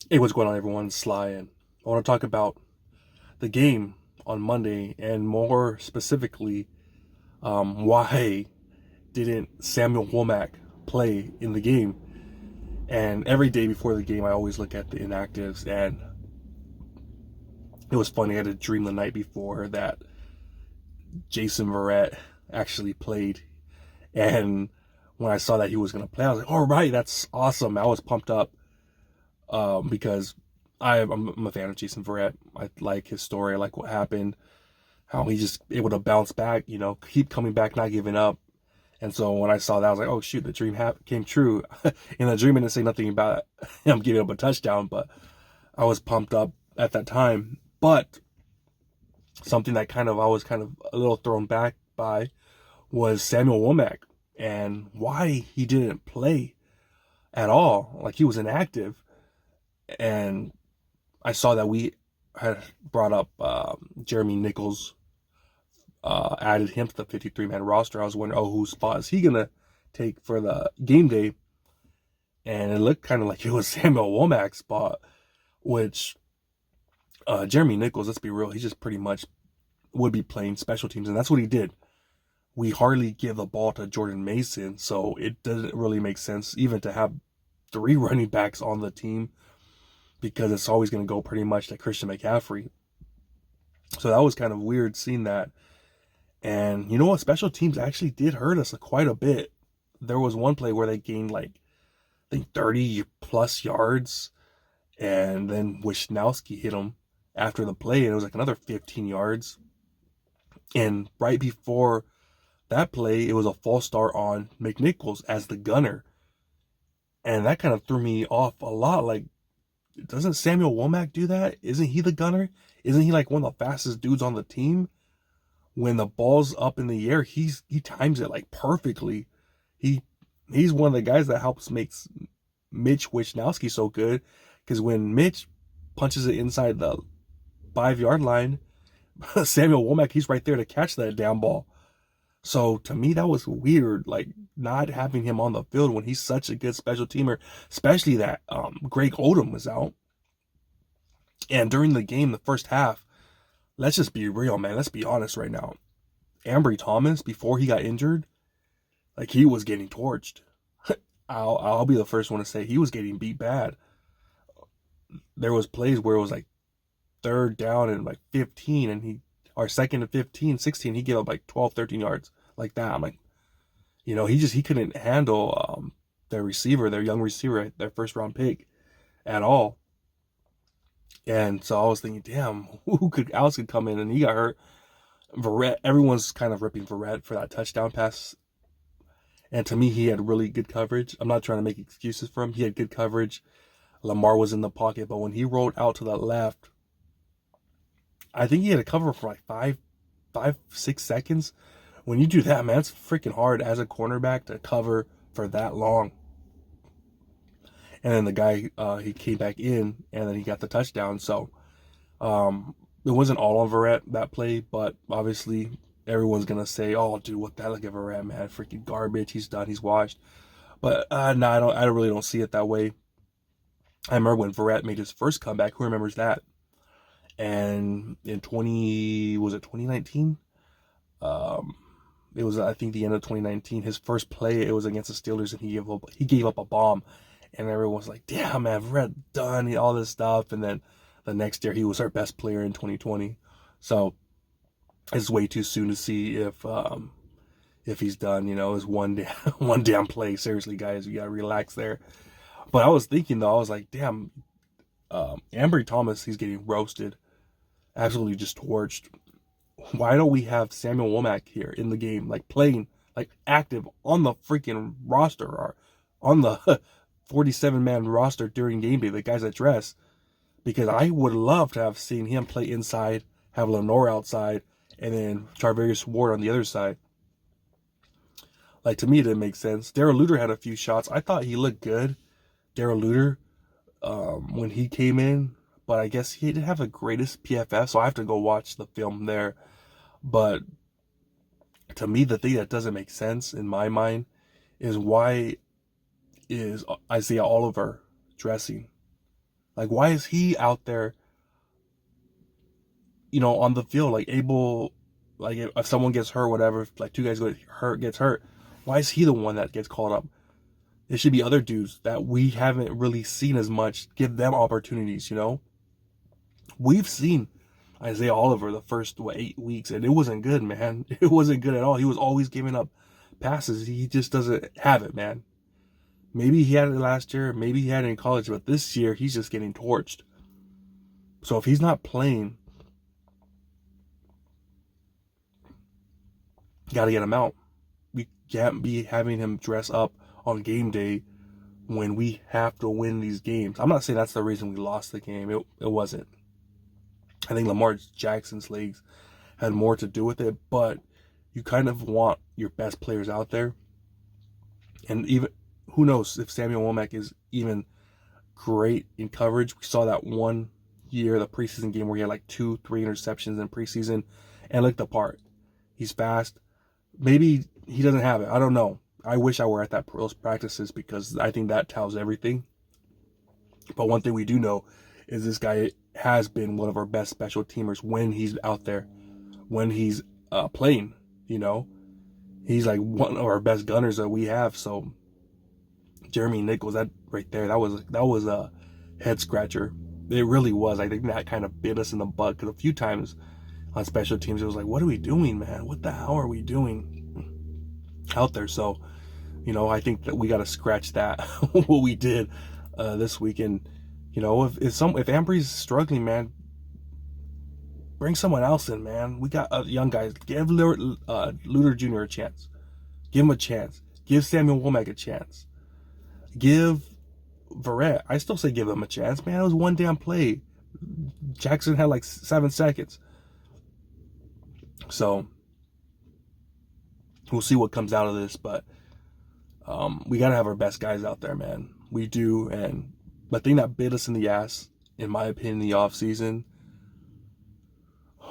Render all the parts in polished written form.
Hey, what's going on, everyone? It's Sly, and I want to talk about the game on Monday, and more specifically, why didn't Samuel Womack play in the game? And every day before the game, I always look at the inactives, and it was funny. I had a dream the night before that Jason Verrett actually played, and when I saw that he was going to play, I was like, "All right, that's awesome!" I was pumped up because I'm a fan of Jason Verrett. I like his story. I like what happened, how he just able to bounce back, keep coming back, not giving up. And so when I saw that, I was like, oh shoot, the dream came true. In the dream, I didn't say nothing about him giving up a touchdown, but I was pumped up at that time. But something that I was kind of a little thrown back by was Samuel Womack and why he didn't play at all. Like, he was inactive. And I saw that we had brought up Jeremy Nichols, added him to the 53-man roster. I was wondering, oh, whose spot is he going to take for the game day? And it looked kind of like it was Samuel Womack's spot, which Jeremy Nichols, let's be real, he just pretty much would be playing special teams, and that's what he did. We hardly give the ball to Jordan Mason, so it doesn't really make sense even to have three running backs on the team, because it's always going to go pretty much to Christian McCaffrey. So that was kind of weird seeing that. And you know what? Special teams actually did hurt us quite a bit. There was one play where they gained like, I think, 30 plus yards, and then Wisnowski hit him after the play, and it was like another 15 yards. And right before that play, it was a false start on McNichols as the gunner. And that kind of threw me off a lot. Like, doesn't Samuel Womack do that? Isn't he the gunner? Isn't he like one of the fastest dudes on the team? When the ball's up in the air, he times it like perfectly. He he's one of the guys that helps makes Mitch Wisnowski so good, because when Mitch punches it inside the 5 yard line, Samuel Womack, he's right there to catch that damn ball. So to me, that was weird, like not having him on the field when he's such a good special teamer, especially that Greg Odom was out. And during the game, the first half, let's just be real, man. Let's be honest right now. Ambry Thomas, before he got injured, like, he was getting torched. I'll be the first one to say he was getting beat bad. There was plays where it was like third down and like 15, and or second and 15, 16, he gave up like 12, 13 yards like that. I'm like, he couldn't handle their receiver, their young receiver, their first round pick at all. And so I was thinking, damn, who else could come in, and he got hurt. Verrett, everyone's kind of ripping Verrett for that touchdown pass. And to me, he had really good coverage. I'm not trying to make excuses for him. He had good coverage. Lamar was in the pocket, but when he rolled out to the left, I think he had to cover for like 6 seconds. When you do that, man, it's freaking hard as a cornerback to cover for that long. And then the guy, he came back in, and then he got the touchdown. So it wasn't all on Verrett, that play, but obviously everyone's gonna say, "Oh, dude, what the hell, look at Verrett, man, freaking garbage. He's done. He's washed." But no, I really don't see it that way. I remember when Verrett made his first comeback. Who remembers that? And in 2019? It was, I think, the end of 2019. His first play, it was against the Steelers, and he gave up a bomb, and everyone was like, "Damn, man, Verrett done all this stuff." And then the next year, he was our best player in 2020. So it's way too soon to see if he's done. It's one damn play. Seriously, guys, you gotta relax there. But I was thinking, though, I was like, damn, Ambry Thomas, he's getting roasted, absolutely just torched. Why don't we have Samuel Womack here in the game, like playing, like active on the freaking roster, or on the 47-man roster during game day, the guys that dress? Because I would love to have seen him play inside, have Lenore outside, and then Charvarius Ward on the other side. Like, to me, it didn't make sense. Darrell Luter had a few shots. I thought he looked good, Darrell Luter, when he came in, but I guess he didn't have the greatest PFF, so I have to go watch the film there. But to me, the thing that doesn't make sense in my mind is, why is Isaiah Oliver dressing? Like, why is he out there, on the field, like able, like if someone gets hurt, whatever, like two guys gets hurt, why is he the one that gets called up? It should be other dudes that we haven't really seen as much. Give them opportunities, We've seen Isaiah Oliver the first 8 weeks, and it wasn't good, man. It wasn't good at all. He was always giving up passes. He just doesn't have it, man. Maybe he had it last year, maybe he had it in college, but this year he's just getting torched. So if he's not playing, you got to get him out. We can't be having him dress up on game day when we have to win these games. I'm not saying that's the reason we lost the game. It wasn't. I think Lamar Jackson's legs had more to do with it, but you kind of want your best players out there. And even, who knows if Samuel Womack is even great in coverage. We saw that one year, the preseason game, where he had like 2-3 interceptions in preseason and looked the part. He's fast. Maybe he doesn't have it. I don't know. I wish I were at those practices, because I think that tells everything. But one thing we do know is this guy has been one of our best special teamers when he's out there, when he's playing. He's like one of our best gunners that we have. So Jeremy Nichols, that right there, that was a head scratcher. It really was. I think that kind of bit us in the butt, because a few times on special teams it was like, what are we doing, man? What the hell are we doing out there? So, I think that we got to scratch that what we did this weekend. If Ambry's struggling, man, bring someone else in, man. We got young guys. Give Luter Jr. a chance. Give him a chance. Give Samuel Womack a chance. Give Verrett. I still say give him a chance, man. It was one damn play. Jackson had like 7 seconds. So we'll see what comes out of this, but we got to have our best guys out there, man. We do. And the thing that bit us in the ass, in my opinion, in the offseason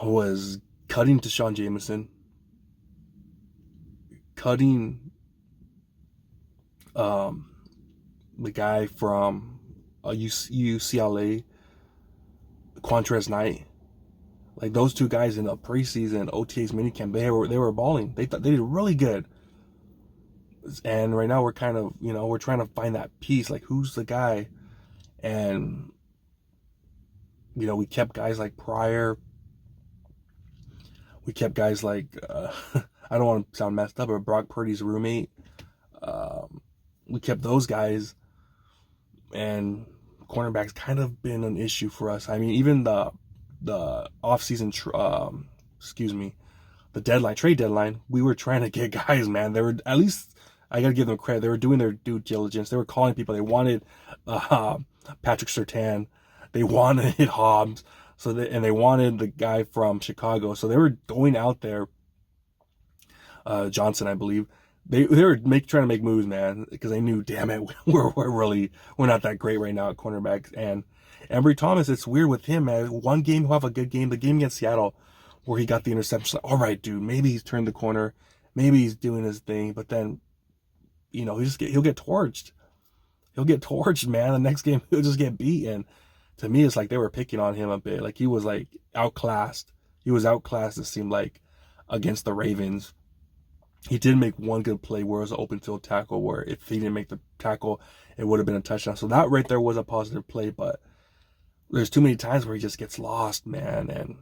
was cutting Deshaun Jameson, cutting the guy from UCLA, Quantrez Knight. Like, those two guys in the preseason OTAs minicamp, they were balling. They did really good. And right now we're kind of, we're trying to find that piece. Like, who's the guy? And, we kept guys like Pryor. We kept guys like, I don't want to sound messed up, but Brock Purdy's roommate. We kept those guys. And cornerback's kind of been an issue for us. I mean, even the off-season, the trade deadline, we were trying to get guys, man. They were, at least, I got to give them credit, they were doing their due diligence. They were calling people. They wanted Patrick Surtain. They wanted Hobbs. And they wanted the guy from Chicago. So they were going out there, Johnson, I believe. They were trying to make moves, man, because they knew, damn it, we're not that great right now at cornerbacks. And Ambry Thomas, it's weird with him, man. One game he'll have a good game. The game against Seattle, where he got the interception, like, all right, dude, maybe he's turned the corner, maybe he's doing his thing. But then, he'll get torched. He'll get torched, man. The next game he'll just get beat. And to me, it's like they were picking on him a bit. Like, he was like outclassed. He was outclassed, it seemed like, against the Ravens. He did make one good play where it was an open field tackle, where if he didn't make the tackle, it would have been a touchdown. So that right there was a positive play, but there's too many times where he just gets lost, man. And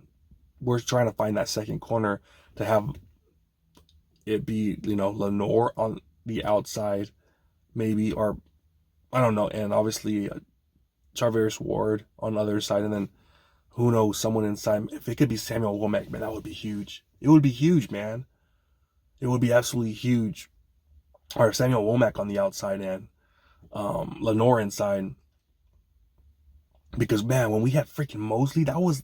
we're trying to find that second corner to have it be, Lenore on the outside, maybe, or I don't know. And obviously Charvarius Ward on the other side. And then who knows, someone inside. If it could be Samuel Womack, man, that would be huge. It would be huge, man. It would be absolutely huge. Or Samuel Womack on the outside and Lenore inside. Because, man, when we had freaking Mosley, that was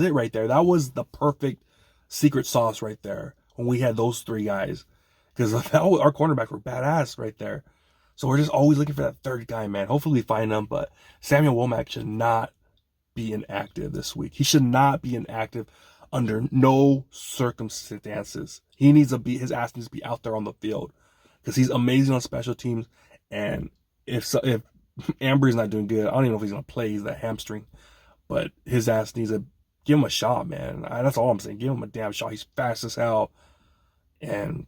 it right there. That was the perfect secret sauce right there. When we had those three guys. Because our cornerbacks were badass right there. So we're just always looking for that third guy, man. Hopefully we find him. But Samuel Womack should not be inactive this week. He should not be inactive under no circumstances. His ass needs to be out there on the field, because he's amazing on special teams. And if Ambry's not doing good. I don't even know if he's gonna play. He's that hamstring, but his ass needs to give him a shot, man. That's all I'm saying. Give him a damn shot. He's fast as hell, and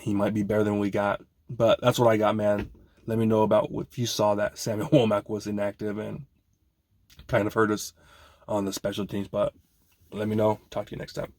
he might be better than we got. But that's what I got, man. Let me know about if you saw that Samuel Womack was inactive and kind of hurt us on the special teams. But let me know. Talk to you next time.